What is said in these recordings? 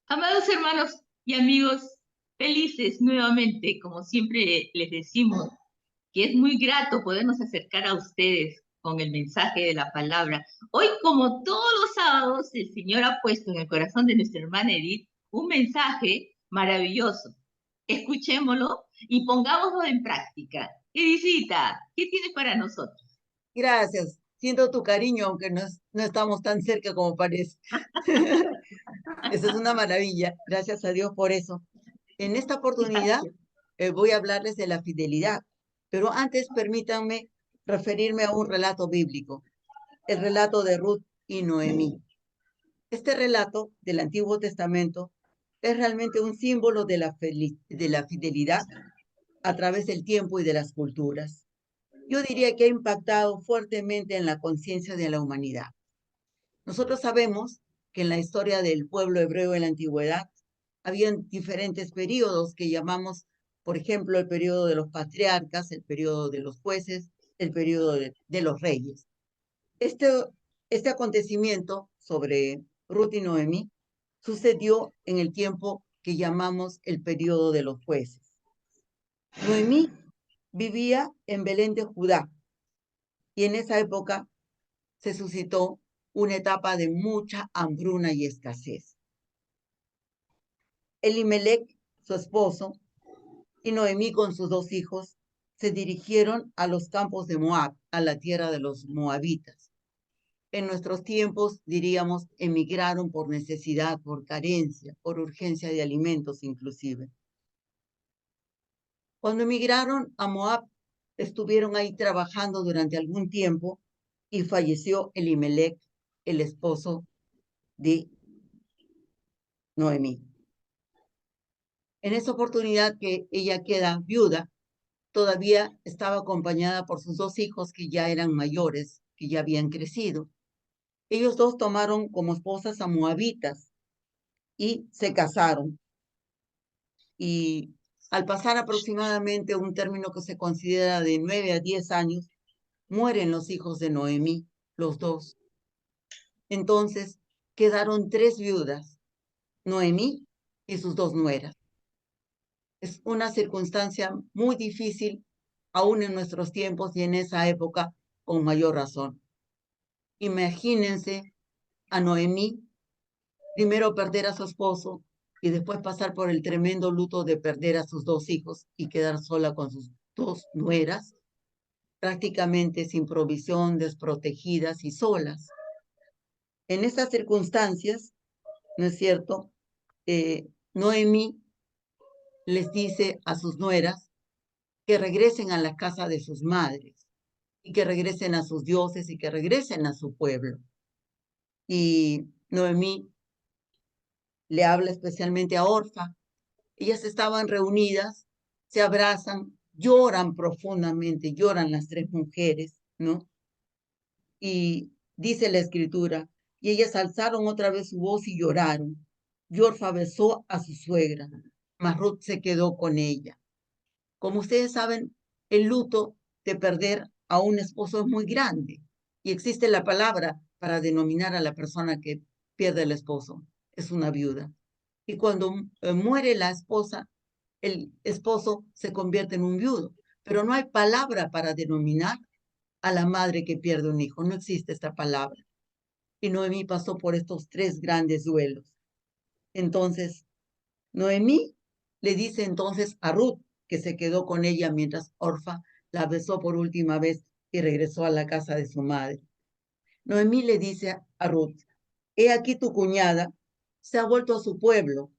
Amados hermanos y amigos, felices nuevamente, como siempre les decimos, que es muy grato podernos acercar a ustedes con el mensaje de la palabra. Hoy, como todos los sábados, el Señor ha puesto en el corazón de nuestra hermana Edith un mensaje maravilloso. Escuchémoslo y pongámoslo en práctica. Edithita, ¿qué tienes para nosotros? Gracias. Siento tu cariño, aunque no estamos tan cerca como parece. Eso es una maravilla. Gracias a Dios por eso. En esta oportunidad Gracias. voy a hablarles de la fidelidad, pero antes permítanme referirme a un relato bíblico, el relato de Ruth y Noemí. Este relato del Antiguo Testamento es realmente un símbolo de de la fidelidad a través del tiempo y de las culturas. Yo diría que ha impactado fuertemente en la conciencia de la humanidad. Nosotros sabemos que en la historia del pueblo hebreo en la antigüedad habían diferentes periodos que llamamos, por ejemplo, el periodo de los patriarcas, el periodo de los jueces, el periodo de los reyes. Este, este acontecimiento sobre Ruth y Noemí sucedió en el tiempo que llamamos el periodo de los jueces. Noemí vivía en Belén de Judá y en esa época se suscitó una etapa de mucha hambruna y escasez. Elimelech, su esposo, y Noemí con sus dos hijos se dirigieron a los campos de Moab, a la tierra de los moabitas. En nuestros tiempos, diríamos, emigraron por necesidad, por carencia, por urgencia de alimentos inclusive. Cuando emigraron a Moab, estuvieron ahí trabajando durante algún tiempo y falleció Elimelech, el esposo de Noemí. En esa oportunidad que ella queda viuda, todavía estaba acompañada por sus dos hijos que ya eran mayores, que ya habían crecido. Ellos dos tomaron como esposas a moabitas y se casaron. Y al pasar aproximadamente un término que se considera de 9 a 10 años, mueren los hijos de Noemí, los dos. Entonces quedaron tres viudas, Noemí y sus dos nueras. Es una circunstancia muy difícil, aún en nuestros tiempos y en esa época, con mayor razón. Imagínense a Noemí, primero perder a su esposo y después pasar por el tremendo luto de perder a sus dos hijos y quedar sola con sus dos nueras, prácticamente sin provisión, desprotegidas y solas. En esas circunstancias, ¿no es cierto? Noemí les dice a sus nueras que regresen a la casa de sus madres y que regresen a sus dioses y que regresen a su pueblo. Y Noemí le habla especialmente a Orfa. Ellas estaban reunidas, se abrazan, lloran profundamente, lloran las tres mujeres, ¿no? Y dice la escritura, y ellas alzaron otra vez su voz y lloraron. Y Orfa besó a su suegra, mas Ruth se quedó con ella. Como ustedes saben, el luto de perder a un esposo es muy grande y existe la palabra para denominar a la persona que pierde el esposo, es una viuda. Y cuando muere la esposa, el esposo se convierte en un viudo, pero no hay palabra para denominar a la madre que pierde un hijo, no existe esta palabra. Y Noemí pasó por estos tres grandes duelos. Entonces, Noemí le dice entonces a Ruth, que se quedó con ella mientras Orfa la besó por última vez y regresó a la casa de su madre. Noemí le dice a Ruth, he aquí tu cuñada se ha vuelto a su pueblo,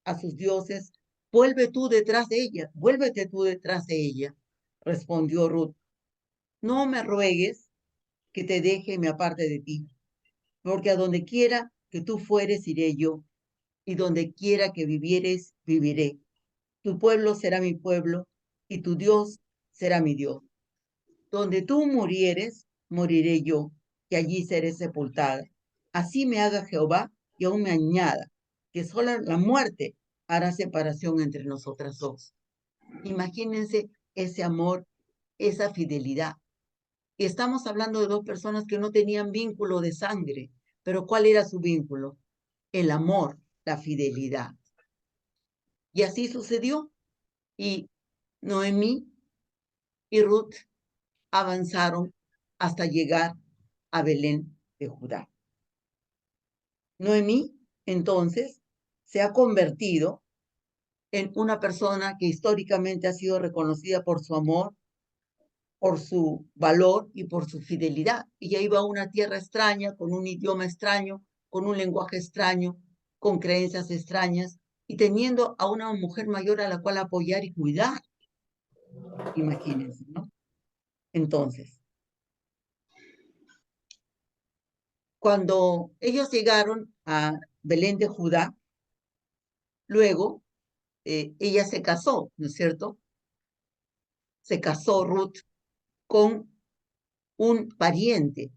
a sus dioses, vuelve tú detrás de ella, vuélvete tú detrás de ella. Respondió Ruth, no me ruegues que te deje y me aparte de ti, porque a donde quiera que tú fueres iré yo, y donde quiera que vivieres, viviré. Tu pueblo será mi pueblo, y tu Dios será mi Dios. Donde tú murieres, moriré yo, y allí seré sepultada. Así me haga Jehová, y aún me añada, que sola la muerte hará separación entre nosotras dos. Imagínense ese amor, esa fidelidad. Y estamos hablando de dos personas que no tenían vínculo de sangre, pero ¿cuál era su vínculo? El amor. la fidelidad. Y así sucedió. Y Noemí y Ruth avanzaron hasta llegar a Belén de Judá. Noemí, entonces, se ha convertido en una persona que históricamente ha sido reconocida por su amor, por su valor y por su fidelidad. Ella iba a una tierra extraña, con un idioma extraño, con un lenguaje extraño, con creencias extrañas, y teniendo a una mujer mayor a la cual apoyar y cuidar. Imagínense, ¿no? Entonces, cuando ellos llegaron a Belén de Judá, luego ella se casó, ¿no es cierto? Se casó Ruth con un pariente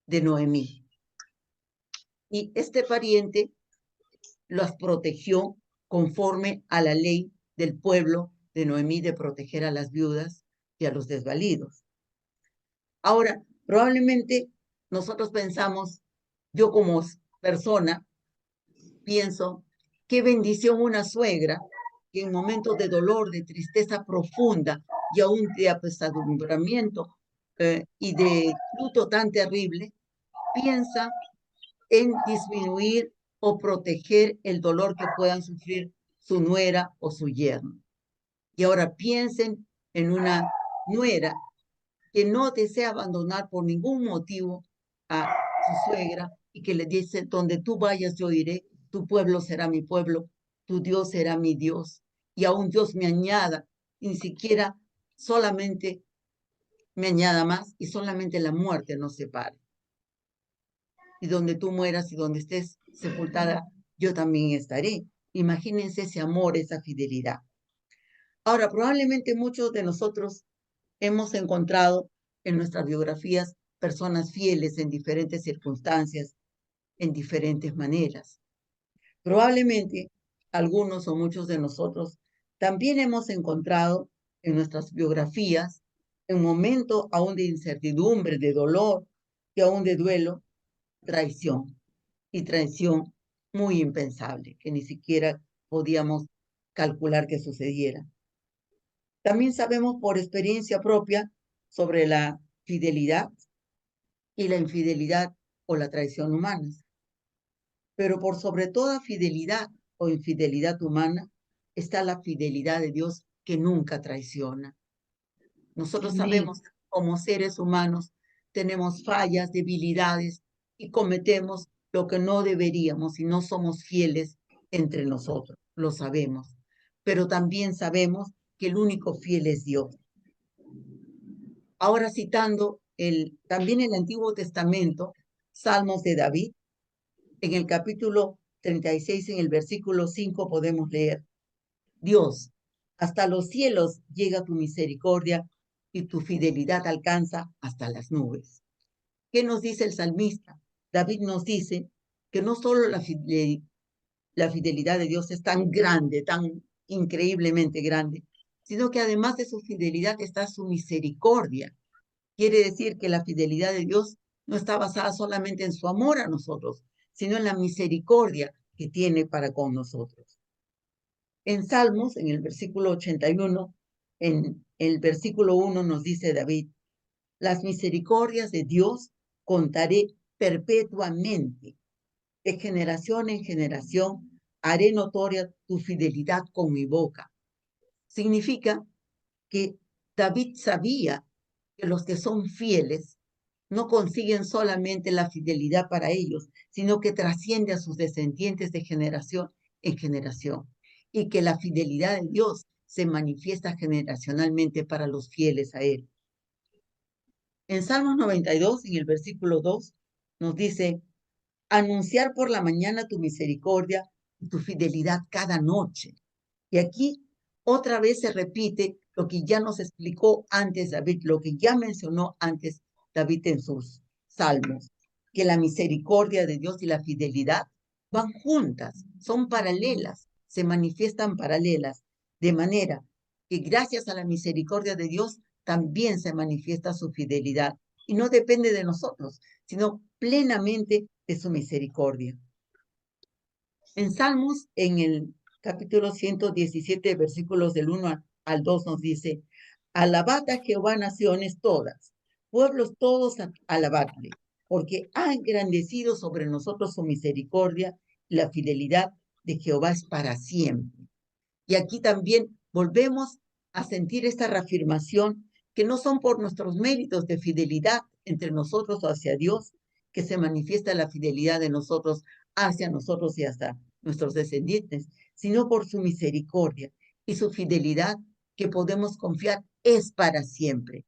de Noemí. Y este pariente los protegió conforme a la ley del pueblo de Noemí de proteger a las viudas y a los desvalidos. Ahora, probablemente nosotros pensamos, yo como persona, pienso, qué bendición una suegra que en momentos de dolor, de tristeza profunda y aún de apesadumbramiento y de luto tan terrible, piensa en disminuir o proteger el dolor que puedan sufrir su nuera o su yerno. Y ahora piensen en una nuera que no desea abandonar por ningún motivo a su suegra y que le dice, donde tú vayas yo iré, tu pueblo será mi pueblo, tu Dios será mi Dios. Y aún Dios me añada, ni siquiera solamente me añada más y solamente la muerte nos separa. Y donde tú mueras y donde estés sepultada, yo también estaré. Imagínense ese amor, esa fidelidad. Ahora, probablemente muchos de nosotros hemos encontrado en nuestras biografías personas fieles en diferentes circunstancias, en diferentes maneras. Probablemente algunos o muchos de nosotros también hemos encontrado en nuestras biografías, en momentos aún de incertidumbre, de dolor y aún de duelo, traición. Y traición muy impensable, que ni siquiera podíamos calcular que sucediera. También sabemos por experiencia propia sobre la fidelidad y la infidelidad o la traición humanas. Pero por sobre toda fidelidad o infidelidad humana está la fidelidad de Dios que nunca traiciona. Nosotros sabemos como seres humanos tenemos fallas, debilidades y cometemos lo que no deberíamos y no somos fieles entre nosotros, lo sabemos. Pero también sabemos que el único fiel es Dios. Ahora citando también el Antiguo Testamento, Salmos de David, en el capítulo 36, en el versículo 5 podemos leer, Dios, hasta los cielos llega tu misericordia y tu fidelidad alcanza hasta las nubes. ¿Qué nos dice el salmista? David nos dice que no solo la fidelidad de Dios es tan grande, tan increíblemente grande, sino que además de su fidelidad está su misericordia. Quiere decir que la fidelidad de Dios no está basada solamente en su amor a nosotros, sino en la misericordia que tiene para con nosotros. En Salmos, en el versículo 81, en el versículo 1 nos dice David, las misericordias de Dios contaré perpetuamente, de generación en generación haré notoria tu fidelidad con mi boca. Significa que David sabía que los que son fieles no consiguen solamente la fidelidad para ellos, sino que trasciende a sus descendientes de generación en generación, y que la fidelidad de Dios se manifiesta generacionalmente para los fieles a Él. En Salmos 92, en el versículo 2, nos dice, anunciar por la mañana tu misericordia y tu fidelidad cada noche. Y aquí otra vez se repite lo que ya nos explicó antes David, lo que ya mencionó antes David en sus salmos, que la misericordia de Dios y la fidelidad van juntas, son paralelas, se manifiestan paralelas, de manera que gracias a la misericordia de Dios también se manifiesta su fidelidad y no depende de nosotros, sino plenamente de su misericordia. En Salmos, en el capítulo 117, versículos del 1 al 2, nos dice: alabad a Jehová, naciones todas, pueblos todos, alabadle, porque ha engrandecido sobre nosotros su misericordia, y la fidelidad de Jehová es para siempre. Y aquí también volvemos a sentir esta reafirmación que no son por nuestros méritos de fidelidad entre nosotros o hacia Dios que se manifiesta la fidelidad de nosotros hacia nosotros y hasta nuestros descendientes, sino por su misericordia y su fidelidad que podemos confiar es para siempre.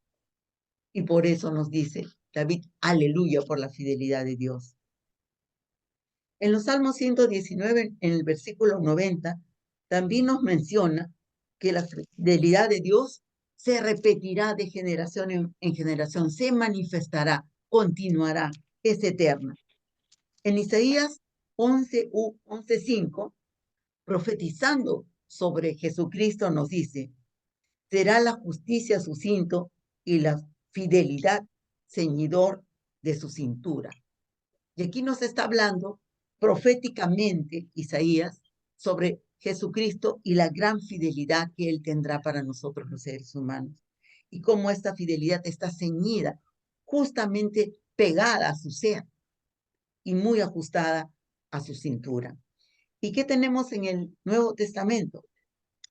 Y por eso nos dice David, aleluya por la fidelidad de Dios. En los Salmos 119, en el versículo 90, también nos menciona que la fidelidad de Dios se repetirá de generación en generación, se manifestará, continuará, es eterna. En Isaías 11:5, profetizando sobre Jesucristo, nos dice: será la justicia su cinto y la fidelidad ceñidor de su cintura. Y aquí nos está hablando proféticamente Isaías sobre Jesucristo y la gran fidelidad que Él tendrá para nosotros los seres humanos. Y cómo esta fidelidad está ceñida, justamente pegada a su ser y muy ajustada a su cintura. ¿Y qué tenemos en el Nuevo Testamento?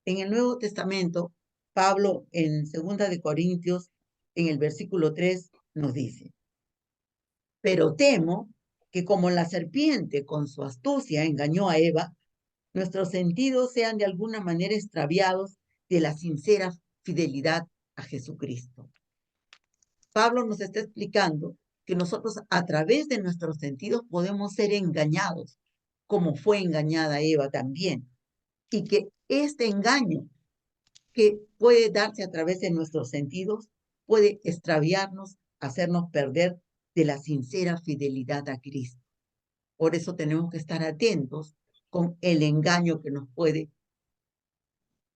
En el Nuevo Testamento, Pablo en 2 en el versículo 3, nos dice: pero temo que como la serpiente con su astucia engañó a Eva, nuestros sentidos sean de alguna manera extraviados de la sincera fidelidad a Jesucristo. Pablo nos está explicando que nosotros a través de nuestros sentidos podemos ser engañados, como fue engañada Eva también, y que este engaño que puede darse a través de nuestros sentidos puede extraviarnos, hacernos perder de la sincera fidelidad a Cristo. Por eso tenemos que estar atentos con el engaño que nos puede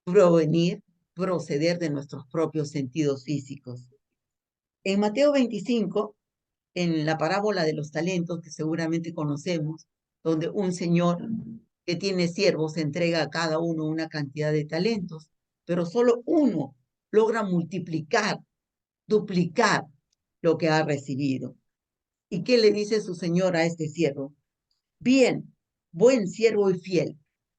provenir, proceder de nuestros propios sentidos físicos. En Mateo 25, en la parábola de los talentos, que seguramente conocemos, donde un señor que tiene siervos entrega a cada uno una cantidad de talentos, pero solo uno logra multiplicar, duplicar lo que ha recibido. ¿Y qué le dice su señor a este siervo? Bien, buen siervo y fiel.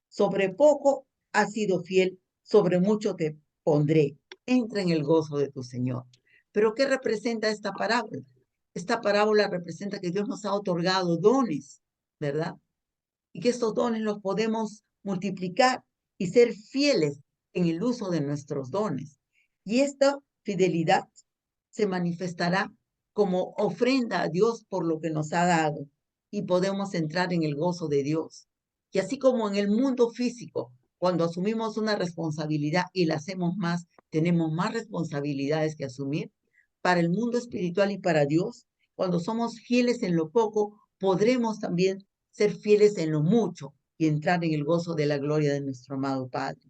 Sobre poco has sido fiel, sobre mucho te pondré. Entra en el gozo de tu Señor. Pero ¿qué representa esta parábola? Esta parábola representa que Dios nos ha otorgado dones, ¿verdad? Y que estos dones los podemos multiplicar y ser fieles en el uso de nuestros dones. Y esta fidelidad se manifestará como ofrenda a Dios por lo que nos ha dado y podemos entrar en el gozo de Dios. Y así como en el mundo físico, cuando asumimos una responsabilidad y la hacemos más, tenemos más responsabilidades que asumir, para el mundo espiritual y para Dios, cuando somos fieles en lo poco, podremos también ser fieles en lo mucho y entrar en el gozo de la gloria de nuestro amado Padre.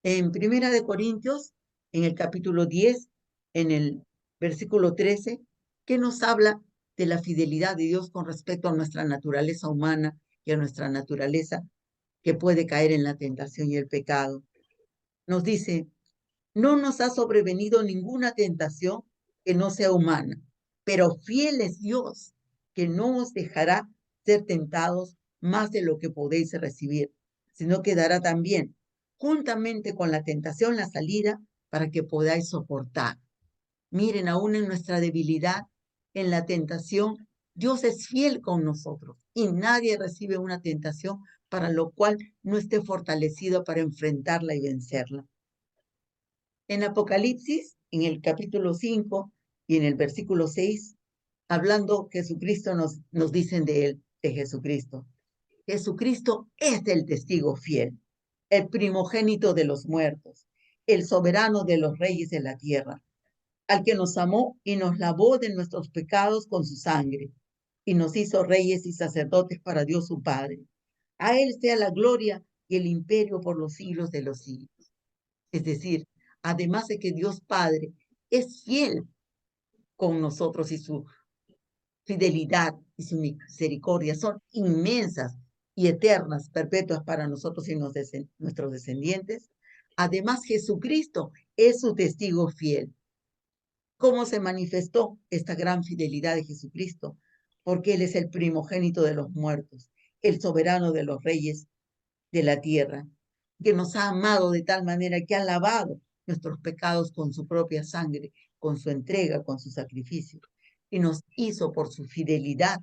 En Primera de Corintios, en el capítulo 10, en el versículo 13, que nos habla de la fidelidad de Dios con respecto a nuestra naturaleza humana y a nuestra naturaleza que puede caer en la tentación y el pecado. Nos dice: no nos ha sobrevenido ninguna tentación que no sea humana, pero fiel es Dios, que no os dejará ser tentados más de lo que podéis recibir, sino que dará también, juntamente con la tentación, la salida para que podáis soportar. Miren, aún en nuestra debilidad, en la tentación, Dios es fiel con nosotros y nadie recibe una tentación para lo cual no esté fortalecido para enfrentarla y vencerla. En Apocalipsis, en el capítulo 5 y en el versículo 6, hablando Jesucristo, nos dicen de él, de Jesucristo: Jesucristo es el testigo fiel, el primogénito de los muertos, el soberano de los reyes de la tierra, al que nos amó y nos lavó de nuestros pecados con su sangre, y nos hizo reyes y sacerdotes para Dios su Padre. A él sea la gloria y el imperio por los siglos de los siglos. Es decir, además de que Dios Padre es fiel con nosotros y su fidelidad y su misericordia son inmensas y eternas, perpetuas para nosotros y nuestros descendientes. Además, Jesucristo es su testigo fiel. ¿Cómo se manifestó esta gran fidelidad de Jesucristo? Porque Él es el primogénito de los muertos, el soberano de los reyes de la tierra, que nos ha amado de tal manera que ha lavado nuestros pecados con su propia sangre, con su entrega, con su sacrificio, y nos hizo por su fidelidad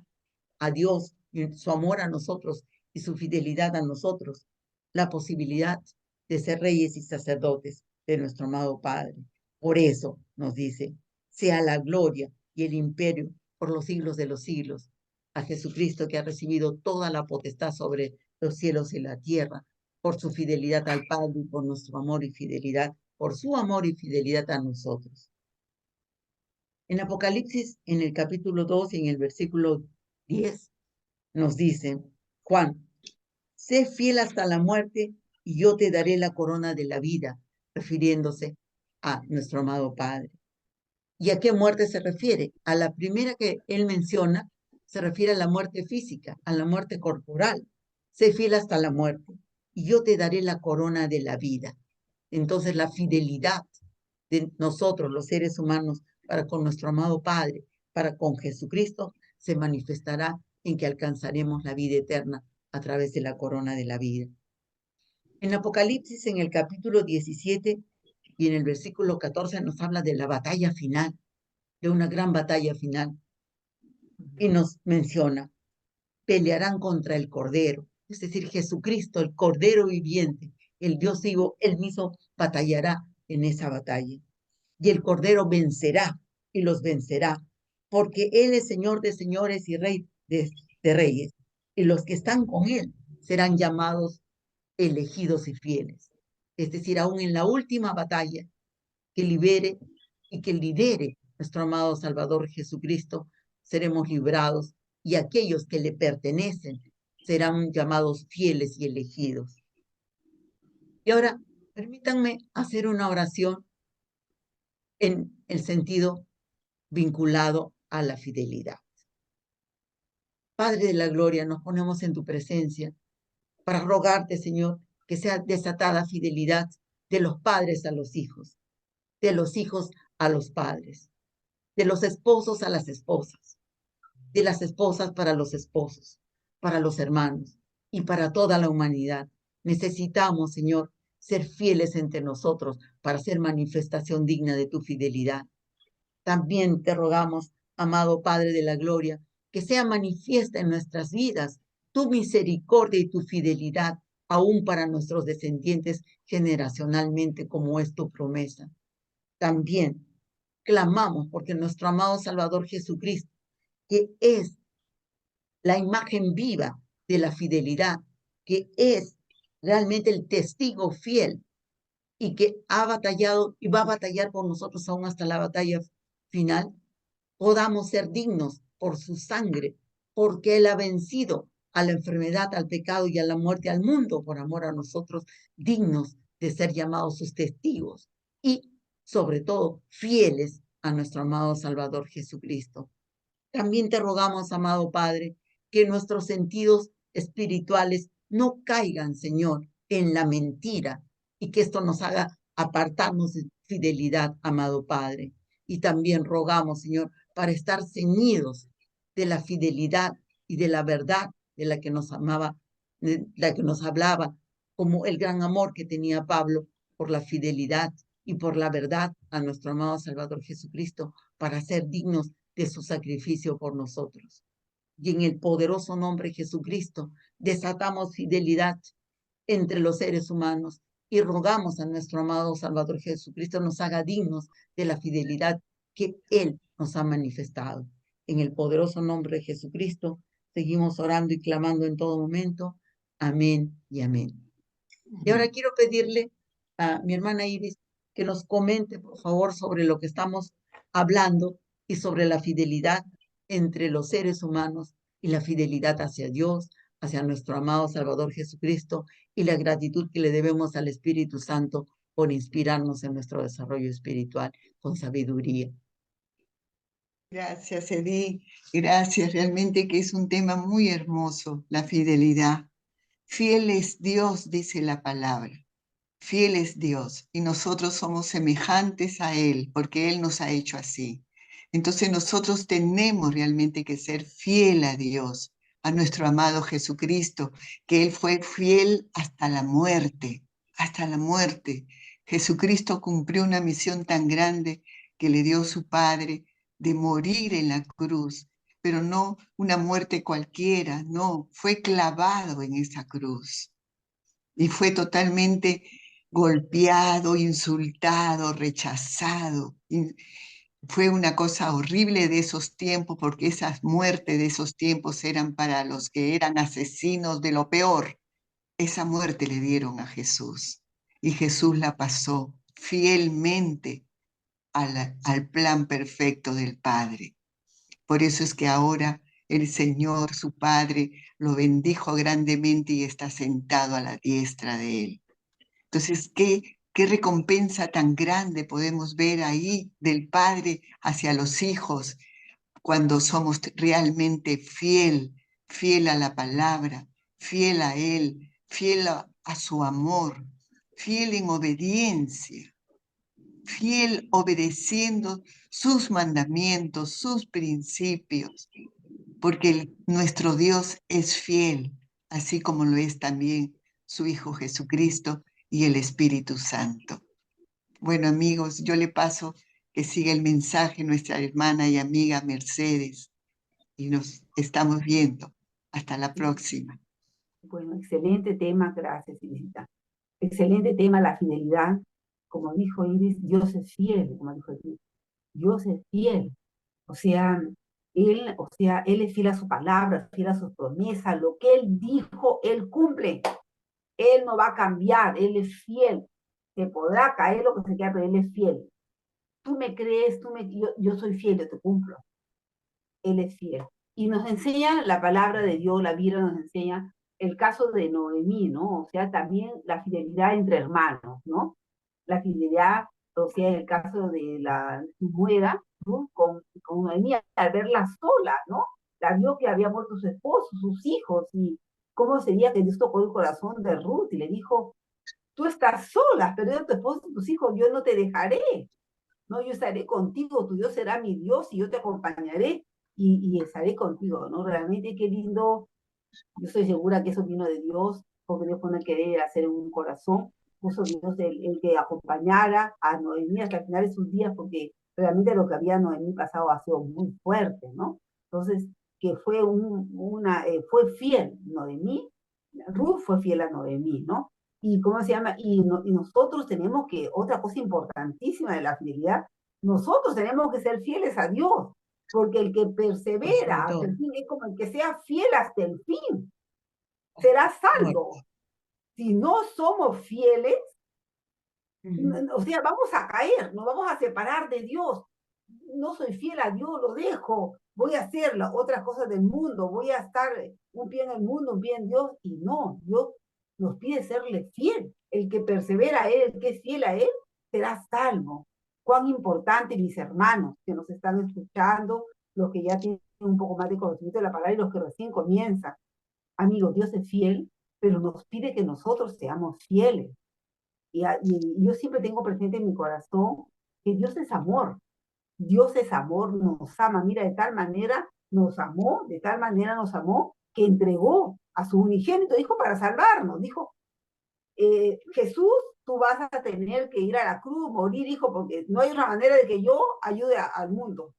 a Dios y su amor a nosotros y su fidelidad a nosotros, la posibilidad de ser reyes y sacerdotes de nuestro amado Padre. Por eso nos dice, sea la gloria y el imperio por los siglos de los siglos, a Jesucristo que ha recibido toda la potestad sobre los cielos y la tierra, por su fidelidad al Padre y por nuestro amor y fidelidad, por su amor y fidelidad a nosotros. En Apocalipsis, en el capítulo 2 y en el versículo 10, nos dice, Juan, sé fiel hasta la muerte y yo te daré la corona de la vida, refiriéndose a nuestro amado Padre. ¿Y a qué muerte se refiere? A la primera que él menciona, se refiere a la muerte física, a la muerte corporal. Sé fiel hasta la muerte y yo te daré la corona de la vida. Entonces la fidelidad de nosotros, los seres humanos, para con nuestro amado Padre, para con Jesucristo, se manifestará en que alcanzaremos la vida eterna a través de la corona de la vida. En Apocalipsis, en el capítulo 17 y en el versículo 14, nos habla de la batalla final, de una gran batalla final, y nos menciona, pelearán contra el Cordero, es decir, Jesucristo, el Cordero viviente, el Dios vivo, él mismo batallará en esa batalla. Y el Cordero vencerá y los vencerá, porque Él es Señor de señores y Rey de reyes. Y los que están con Él serán llamados elegidos y fieles. Es decir, aún en la última batalla que libere y que lidere nuestro amado Salvador Jesucristo, seremos librados y aquellos que le pertenecen serán llamados fieles y elegidos. Y ahora, permítanme hacer una oración en el sentido vinculado a la fidelidad. Padre de la gloria, nos ponemos en tu presencia para rogarte, Señor, que sea desatada fidelidad de los padres a los hijos, de los hijos a los padres, de los esposos a las esposas, de las esposas para los esposos, para los hermanos y para toda la humanidad. Necesitamos, Señor, ser fieles entre nosotros para ser manifestación digna de tu fidelidad. También te rogamos, amado Padre de la Gloria, que sea manifiesta en nuestras vidas tu misericordia y tu fidelidad, aún para nuestros descendientes generacionalmente, como es tu promesa. También clamamos porque nuestro amado Salvador Jesucristo, que es la imagen viva de la fidelidad, que es realmente el testigo fiel y que ha batallado y va a batallar por nosotros aún hasta la batalla final, podamos ser dignos por su sangre, porque Él ha vencido a la enfermedad, al pecado y a la muerte, al mundo, por amor a nosotros, dignos de ser llamados sus testigos y, sobre todo, fieles a nuestro amado Salvador Jesucristo. También te rogamos, amado Padre, que nuestros sentidos espirituales no caigan, Señor, en la mentira y que esto nos haga apartarnos de fidelidad, amado Padre. Y también rogamos, Señor, para estar ceñidos de la fidelidad y de la verdad de la que nos amaba, de la que nos hablaba, como el gran amor que tenía Pablo por la fidelidad y por la verdad a nuestro amado Salvador Jesucristo, para ser dignos de su sacrificio por nosotros. Y en el poderoso nombre de Jesucristo desatamos fidelidad entre los seres humanos y rogamos a nuestro amado Salvador Jesucristo nos haga dignos de la fidelidad que Él nos ha manifestado. En el poderoso nombre de Jesucristo seguimos orando y clamando en todo momento. Amén y amén. Y ahora quiero pedirle a mi hermana Iris que nos comente, por favor, sobre lo que estamos hablando y sobre la fidelidad entre los seres humanos y la fidelidad hacia Dios, hacia nuestro amado Salvador Jesucristo y la gratitud que le debemos al Espíritu Santo por inspirarnos en nuestro desarrollo espiritual con sabiduría. Gracias, Edith. Gracias. Realmente que es un tema muy hermoso, la fidelidad. Fiel es Dios, dice la palabra. Fiel es Dios y nosotros somos semejantes a Él porque Él nos ha hecho así. Entonces nosotros tenemos realmente que ser fiel a Dios, a nuestro amado Jesucristo, que Él fue fiel hasta la muerte, hasta la muerte. Jesucristo cumplió una misión tan grande que le dio su Padre de morir en la cruz, pero no una muerte cualquiera, no, fue clavado en esa cruz y fue totalmente golpeado, insultado, rechazado. Fue una cosa horrible de esos tiempos, porque esas muertes de esos tiempos eran para los que eran asesinos de lo peor. Esa muerte le dieron a Jesús y Jesús la pasó fielmente al plan perfecto del Padre. Por eso es que ahora el Señor, su Padre, lo bendijo grandemente y está sentado a la diestra de Él. Entonces, qué recompensa tan grande podemos ver ahí del Padre hacia los hijos cuando somos realmente fiel a la palabra, fiel a Él, fiel a su amor, fiel en obediencia, fiel obedeciendo sus mandamientos, sus principios, porque nuestro Dios es fiel, así como lo es también su Hijo Jesucristo y el Espíritu Santo. Bueno, amigos, yo le paso que siga el mensaje nuestra hermana y amiga Mercedes y nos estamos viendo. Hasta la próxima. Bueno, excelente tema, gracias, Irisita. Excelente tema, la fidelidad. Como dijo Iris, Dios es fiel, como dijo Iris. Dios es fiel. Él es fiel a su palabra, fiel a sus promesas. Lo que Él dijo, Él cumple. Él no va a cambiar, Él es fiel. Se podrá caer lo que se quiera, pero Él es fiel. Tú me crees, yo soy fiel, yo te cumplo. Él es fiel. Y nos enseña la palabra de Dios, la Biblia nos enseña el caso de Noemí, ¿no? O sea, también la fidelidad entre hermanos, ¿no? La fidelidad, o sea, en el caso de la nuera, ¿no? Con Noemí, al verla sola, ¿no? La vio que había muerto su esposo, sus hijos, y cómo sería que Dios tocó el corazón de Ruth y le dijo, tú estás sola, pero tu esposo y tus hijos, yo no te dejaré, ¿no? Yo estaré contigo, tu Dios será mi Dios y yo te acompañaré y estaré contigo, ¿no? Realmente qué lindo. Yo estoy segura que eso vino de Dios, porque Dios pone querer hacer en un corazón, puso Dios el que acompañara a Noemí hasta el final de sus días, porque realmente lo que había Noemí pasado ha sido muy fuerte, ¿no? Entonces, que fue fiel Noemí, Ruth fue fiel a Noemí, ¿no? Y ¿cómo se llama? Y nosotros tenemos que, otra cosa importantísima de la fidelidad, nosotros tenemos que ser fieles a Dios, porque el que persevera hasta el fin es como el que sea fiel hasta el fin, será salvo. Si no somos fieles, o sea, vamos a caer, nos vamos a separar de Dios. No soy fiel a Dios, lo dejo, voy a hacer las otras cosas del mundo, voy a estar un pie en el mundo, un pie en Dios, y no, Dios nos pide serle fiel. El que persevera a Él, el que es fiel a Él, será salvo. Cuán importante, mis hermanos que nos están escuchando, los que ya tienen un poco más de conocimiento de la palabra y los que recién comienzan. Amigos, Dios es fiel, pero nos pide que nosotros seamos fieles. Y yo siempre tengo presente en mi corazón que Dios es amor. Dios es amor, nos ama. Mira, de tal manera nos amó, de tal manera nos amó, que entregó a su unigénito hijo para salvarnos. Dijo, Jesús, tú vas a tener que ir a la cruz, morir, hijo, porque no hay otra manera de que yo ayude al mundo.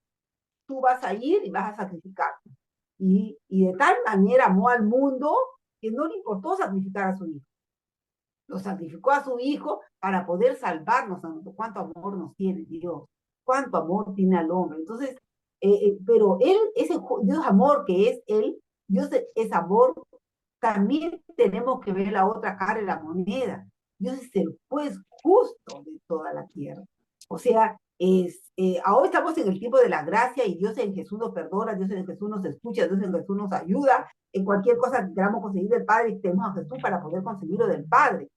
Tú vas a ir y vas a sacrificarte. Y de tal manera amó al mundo que no le importó sacrificar a su hijo. Lo sacrificó a su hijo para poder salvarnos. Cuánto amor nos tiene Dios, cuánto amor tiene al hombre. Entonces, pero Él, ese Dios amor que es Él, Dios es amor, también tenemos que ver la otra cara de la moneda. Dios es el juez justo de toda la tierra. O sea, ahora estamos en el tiempo de la gracia y Dios en Jesús nos perdona, Dios en Jesús nos escucha, Dios en Jesús nos ayuda. En cualquier cosa que queramos conseguir del Padre, tenemos a Jesús para poder conseguirlo del Padre.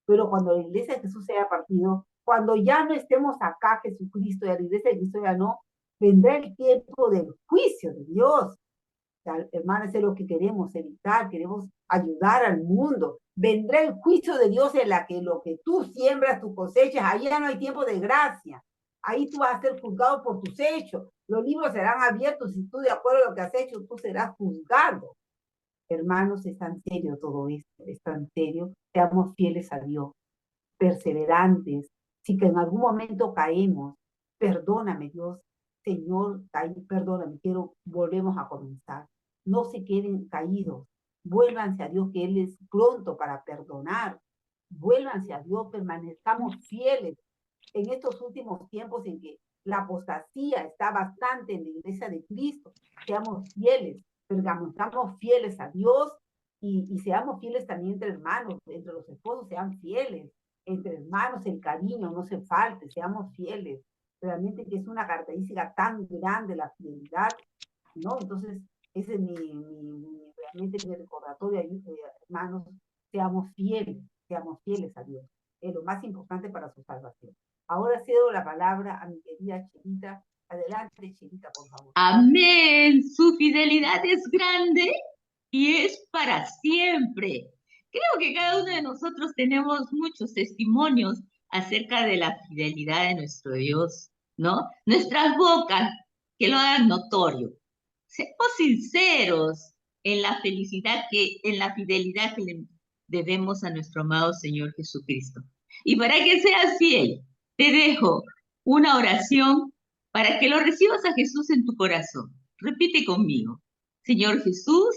Pero cuando la iglesia de Jesús sea partido, cuando ya no estemos acá, Jesucristo, y a la iglesia de Cristo ya no, vendrá el tiempo del juicio de Dios. Hermanos, es lo que queremos evitar, queremos ayudar al mundo. Vendrá el juicio de Dios en la que lo que tú siembras, tú cosechas, ahí ya no hay tiempo de gracia. Ahí tú vas a ser juzgado por tus hechos. Los libros serán abiertos y tú, de acuerdo a lo que has hecho, tú serás juzgado. Hermanos, es tan serio todo esto, es tan serio. Seamos fieles a Dios, perseverantes. Si que en algún momento caemos, perdóname Dios, Señor, perdóname, volvemos a comenzar. No se queden caídos, vuélvanse a Dios, que Él es pronto para perdonar. Vuélvanse a Dios, permanezcamos fieles en estos últimos tiempos en que la apostasía está bastante en la iglesia de Cristo. Seamos fieles, permanezcamos fieles a Dios y seamos fieles también entre hermanos, entre los esposos, sean fieles, entre hermanos el cariño no se falte, seamos fieles. Realmente que es una característica tan grande la fidelidad, ¿no? Entonces, ese es realmente mi recordatorio, hermanos, seamos fieles a Dios. Es lo más importante para su salvación. Ahora cedo la palabra a mi querida Chelita. Adelante, Chelita, por favor. Amén. Su fidelidad es grande y es para siempre. Creo que cada uno de nosotros tenemos muchos testimonios acerca de la fidelidad de nuestro Dios, ¿no? Nuestras bocas que lo hagan notorio. Seamos sinceros en la en la fidelidad que le debemos a nuestro amado Señor Jesucristo. Y para que seas fiel, te dejo una oración para que lo recibas a Jesús en tu corazón. Repite conmigo. Señor Jesús,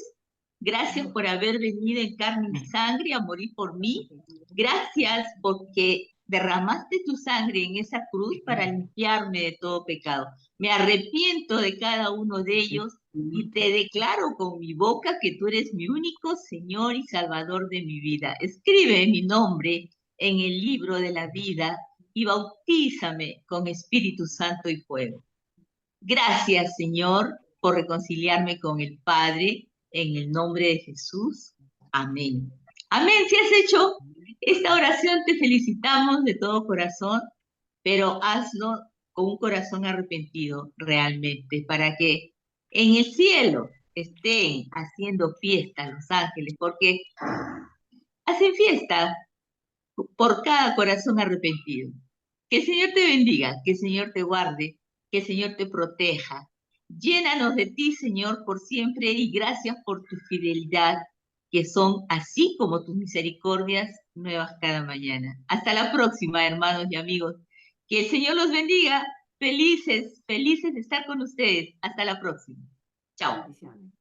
gracias por haber venido en carne y sangre a morir por mí. Gracias porque derramaste tu sangre en esa cruz para limpiarme de todo pecado. Me arrepiento de cada uno de ellos y te declaro con mi boca que tú eres mi único Señor y Salvador de mi vida. Escribe mi nombre en el libro de la vida y bautízame con Espíritu Santo y fuego. Gracias, Señor, por reconciliarme con el Padre en el nombre de Jesús. Amén. Amén. Si has hecho esta oración, te felicitamos de todo corazón, pero hazlo con un corazón arrepentido realmente, para que en el cielo estén haciendo fiesta los ángeles, porque hacen fiesta por cada corazón arrepentido. Que el Señor te bendiga, que el Señor te guarde, que el Señor te proteja. Llénanos de ti, Señor, por siempre, y gracias por tu fidelidad, que son así como tus misericordias nuevas cada mañana. Hasta la próxima, hermanos y amigos. Que el Señor los bendiga. Felices, felices de estar con ustedes. Hasta la próxima. Chao. Bendiciones.